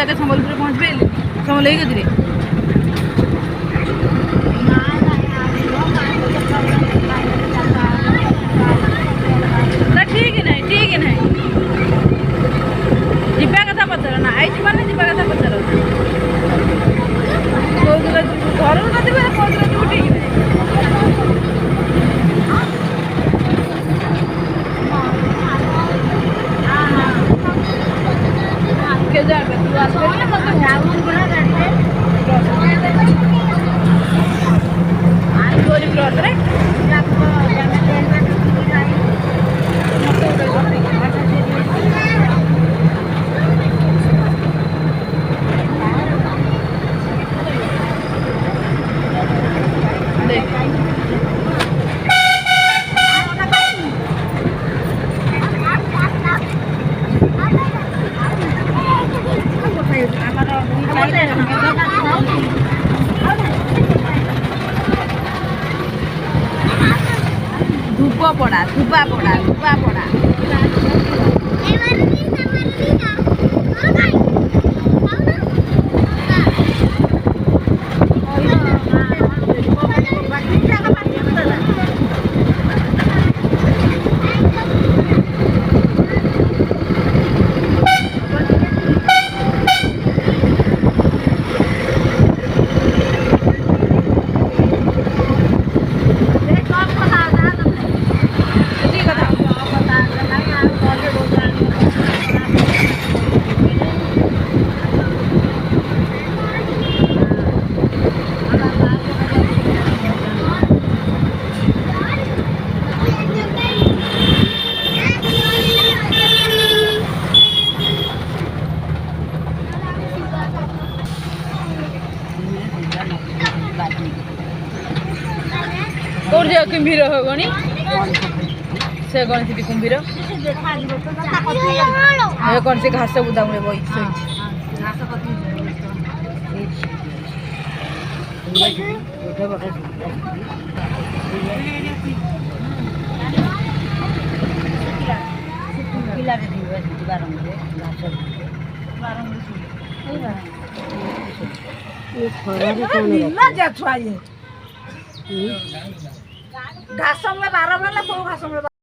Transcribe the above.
जाके संबलपुर पहुँच पाइले समल गति ठीक नहीं जीवा कथा पचार ना आई मैंने जीवा कथा पचार घर ठीक नहीं तू आस गोरी क्लथ रे धूपा पड़ा कौन जे कुंभीर हो गणी से गणी थी कुंभीर ये कौन से घास बुदा में बई घास घास में 12 घास में